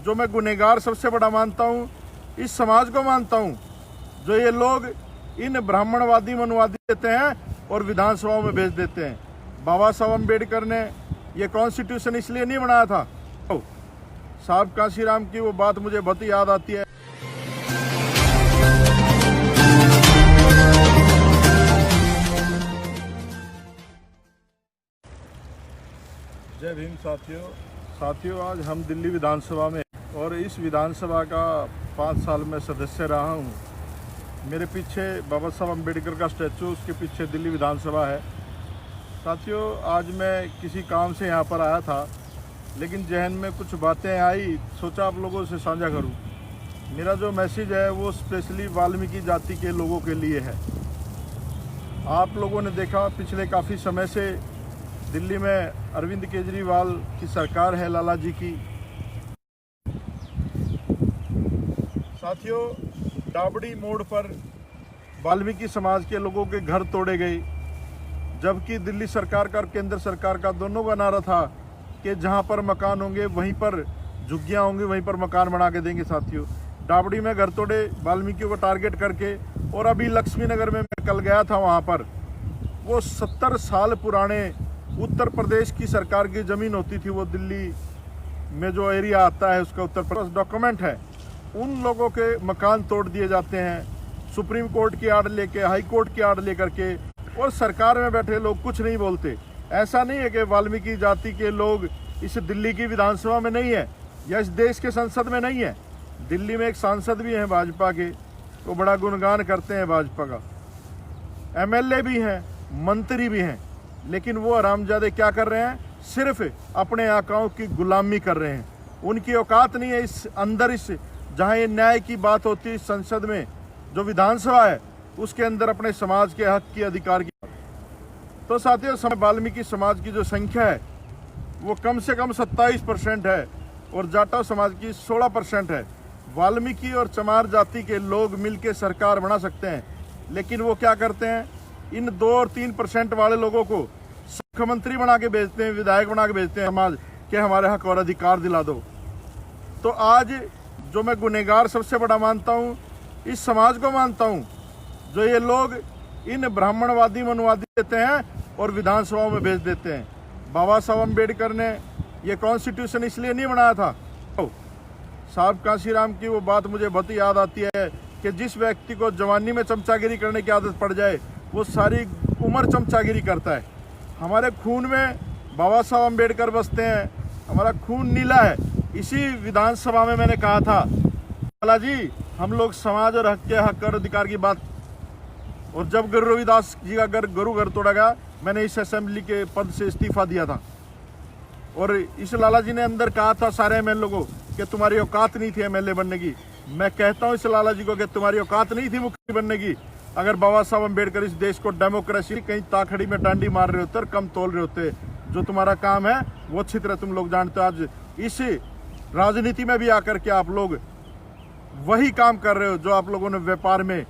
जो मैं गुनहगार सबसे बड़ा मानता हूँ, इस समाज को मानता हूँ, जो ये लोग इन ब्राह्मणवादी मनवादी देते हैं और विधानसभाओं में भेज देते हैं। बाबा साहब अम्बेडकर ने ये कॉन्स्टिट्यूशन इसलिए नहीं बनाया था। साहब कांशीराम की वो बात मुझे बहुत याद आती है। जय भीम साथियों, आज हम दिल्ली विधानसभा में और इस विधानसभा का 5 साल में सदस्य रहा हूँ। मेरे पीछे बाबा साहब अम्बेडकर का स्टैचू, उसके पीछे दिल्ली विधानसभा है। साथियों, आज मैं किसी काम से यहाँ पर आया था, लेकिन जहन में कुछ बातें आई, सोचा आप लोगों से साझा करूँ। मेरा जो मैसेज है वो स्पेशली वाल्मीकि जाति के लोगों के लिए है। आप लोगों ने देखा पिछले काफ़ी समय से दिल्ली में अरविंद केजरीवाल की सरकार है, लाला जी की। साथियों, डाबड़ी मोड़ पर वाल्मीकि समाज के लोगों के घर तोड़े गए, जबकि दिल्ली सरकार का और केंद्र सरकार का दोनों का नारा था कि जहां पर मकान होंगे वहीं पर झुग्गियां होंगी, वहीं पर मकान बना के देंगे। साथियों, डाबड़ी में घर तोड़े वाल्मीकियों को टारगेट करके। और अभी लक्ष्मी नगर में मैं कल गया था, वहां पर वो 70 साल पुराने उत्तर प्रदेश की सरकार की ज़मीन होती थी, वो दिल्ली में जो एरिया आता है उसका उत्तर प्रदेश डॉक्यूमेंट है, उन लोगों के मकान तोड़ दिए जाते हैं। सुप्रीम कोर्ट की आर्डर लेके, हाई कोर्ट की आर्डर लेकर के, और सरकार में बैठे लोग कुछ नहीं बोलते। ऐसा नहीं है कि वाल्मीकि जाति के लोग इस दिल्ली की विधानसभा में नहीं है या इस देश के संसद में नहीं है। दिल्ली में एक सांसद भी हैं भाजपा के, वो बड़ा गुणगान करते हैं भाजपा का। MLA भी हैं, मंत्री भी हैं, लेकिन वो हरामजादे क्या कर रहे हैं? सिर्फ अपने आकाओं की गुलामी कर रहे हैं। उनकी औकात नहीं है इस अंदर, इस जहां ये न्याय की बात होती है, संसद में जो विधानसभा है उसके अंदर अपने समाज के हक की, अधिकार की। तो साथियों, वाल्मीकि समाज की जो संख्या है वो कम से कम 27% है और जाटव समाज की 16% है। वाल्मीकि और चमार जाति के लोग मिलकर सरकार बना सकते हैं, लेकिन वो क्या करते हैं? इन 2 और 3% वाले लोगों को मुख्यमंत्री बना के भेजते हैं, विधायक बना के भेजते हैं समाज के, हमारे हक और अधिकार दिला दो। तो आज जो मैं गुनहगार सबसे बड़ा मानता हूँ, इस समाज को मानता हूँ, जो ये लोग इन ब्राह्मणवादी मनवादी देते हैं और विधानसभाओं में भेज देते हैं। बाबा साहब अम्बेडकर ने ये कॉन्स्टिट्यूशन इसलिए नहीं बनाया था। साहब कांशीराम की वो बात मुझे बहुत याद आती है कि जिस व्यक्ति को जवानी में चमचागिरी करने की आदत पड़ जाए वो सारी उम्र चमचागिरी करता है। हमारे खून में बाबा साहब अम्बेडकर बसते हैं, हमारा खून नीला है। इसी विधानसभा में मैंने कहा था, लाला जी, हम लोग समाज और हक और अधिकार की बात। और जब गुरु रविदास जी का घर तोड़ा गया, मैंने इस असेंबली के पद से इस्तीफा दिया था। और इस लाला जी ने अंदर कहा था सारे MLA को कि तुम्हारी औकात नहीं थी MLA बनने की। मैं कहता हूँ इस लाला जी को कि तुम्हारी औकात नहीं थी मुख्यमंत्री बनने की। अगर बाबा साहब अम्बेडकर इस देश को डेमोक्रेसी कहीं ताखड़ी में डांडी मार रहे होते और कम तोल रहे होते, जो तुम्हारा काम है वो अच्छी तरह तुम लोग जानते हो। आज इस राजनीति में भी आकर के आप लोग वही काम कर रहे हो जो आप लोगों ने व्यापार में,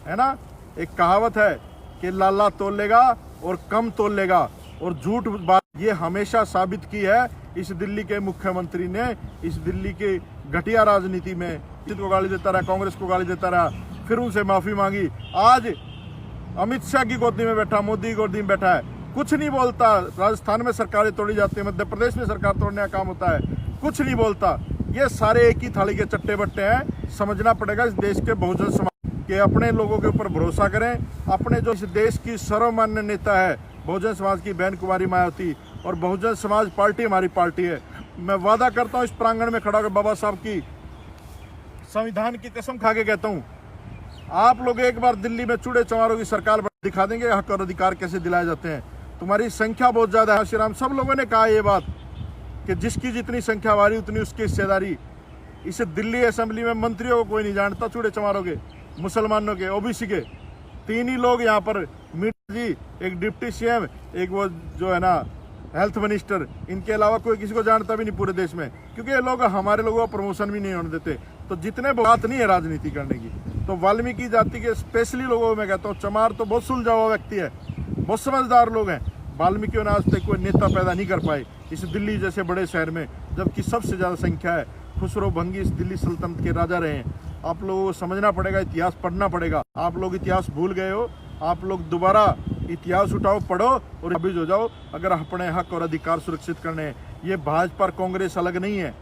है ना, एक कहावत है कि लाला तोल लेगा और कम तोल लेगा। और झूठ बात ये हमेशा साबित की है इस दिल्ली के मुख्यमंत्री ने। इस दिल्ली की घटिया राजनीति में को गाली देता रहा, कांग्रेस को गाली देता रहा, फिर उनसे माफी मांगी। आज अमित शाह की गोदी में बैठा, मोदी की गोदी में बैठा है, कुछ नहीं बोलता। राजस्थान में सरकारें तोड़ी जाती है, मध्य प्रदेश में सरकार तोड़ने का काम होता है, कुछ नहीं बोलता। ये सारे एक ही थाली के चट्टे बट्टे हैं। समझना पड़ेगा इस देश के बहुजन समाज के, अपने लोगों के ऊपर भरोसा करें। अपने जो इस देश की सर्वमान्य नेता है बहुजन समाज की बहन कुमारी मायावती, और बहुजन समाज पार्टी हमारी पार्टी है। मैं वादा करता हूँ इस प्रांगण में खड़ा होकर बाबा साहब की संविधान की कसम खा के कहता हूँ, आप लोग एक बार दिल्ली में चूड़े चमारों की सरकार दिखा देंगे हक और अधिकार कैसे दिलाए जाते हैं। तुम्हारी संख्या बहुत ज्यादा है। श्री राम सब लोगों ने कहा ये बात कि जिसकी जितनी संख्या वारी उतनी उसकी हिस्सेदारी। इस दिल्ली असेंबली में मंत्रियों को कोई नहीं जानता, चूड़े चमारों के, मुसलमानों के, OBC के 3 ही लोग यहाँ पर, मीडिया जी, एक डिप्टी CM, एक वो जो है ना हेल्थ मिनिस्टर, इनके अलावा कोई किसी को जानता भी नहीं पूरे देश में, क्योंकि ये लोग हमारे लोगों को प्रमोशन भी नहीं होने देते। तो जितने बात नहीं है राजनीति करने की, तो वाल्मीकि जाति के स्पेशली लोगों को मैं कहता हूँ, चमार तो बहुत सुलझा हुआ व्यक्ति है, बहुत समझदार लोग हैं। वाल्मीकियों ने आज तक कोई नेता पैदा नहीं कर पाए इस दिल्ली जैसे बड़े शहर में, जबकि सबसे ज़्यादा संख्या है। खुसरो भंगी इस दिल्ली सल्तनत के राजा रहे हैं। आप लोगों को समझना पड़ेगा, इतिहास पढ़ना पड़ेगा। आप लोग इतिहास भूल गए हो, आप लोग दोबारा इतिहास उठाओ, पढ़ो और काबिज हो जाओ अगर अपने हक और अधिकार सुरक्षित करने हैं। ये भाजपा और कांग्रेस अलग नहीं है।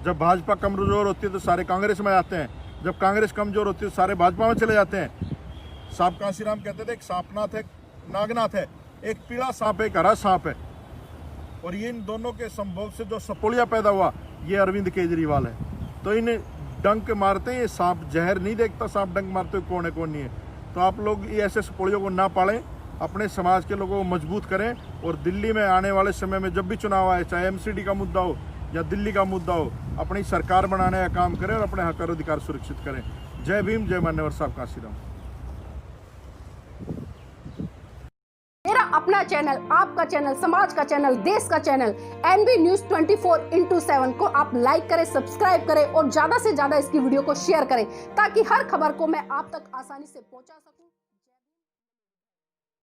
जब भाजपा कमजोर होती है तो सारे कांग्रेस में आते हैं, जब कांग्रेस कमजोर होती है तो सारे भाजपा में चले जाते हैं। सांप कांशीराम कहते थे एक सांपनाथ है, नागनाथ है, एक पीला सांप है, एक हरा सांप है। और ये इन दोनों के संभोग से जो सपोलिया पैदा हुआ ये अरविंद केजरीवाल है। तो इन डंक मारते हैं, ये सांप जहर नहीं देखता, सांप डंक मारते हुए कौन है कौन नहीं है। तो आप लोग ये ऐसे सपोलियों को ना पालें, अपने समाज के लोगों को मजबूत करें। और दिल्ली में आने वाले समय में जब भी चुनाव आए, चाहे एमसीडी का मुद्दा हो या दिल्ली का मुद्दा हो, अपनी सरकार बनाने का काम करें और अपने हक और अधिकार सुरक्षित करें। जय भीम, जय मान्यवर साहब कांशीराम। मेरा अपना चैनल, आपका चैनल, समाज का चैनल, देश का चैनल एनबी न्यूज 24/7 को आप लाइक करें, सब्सक्राइब करें और ज्यादा से ज्यादा इसकी वीडियो को शेयर करें ताकि हर खबर को मैं आप तक आसानी से पहुंचा सकूं।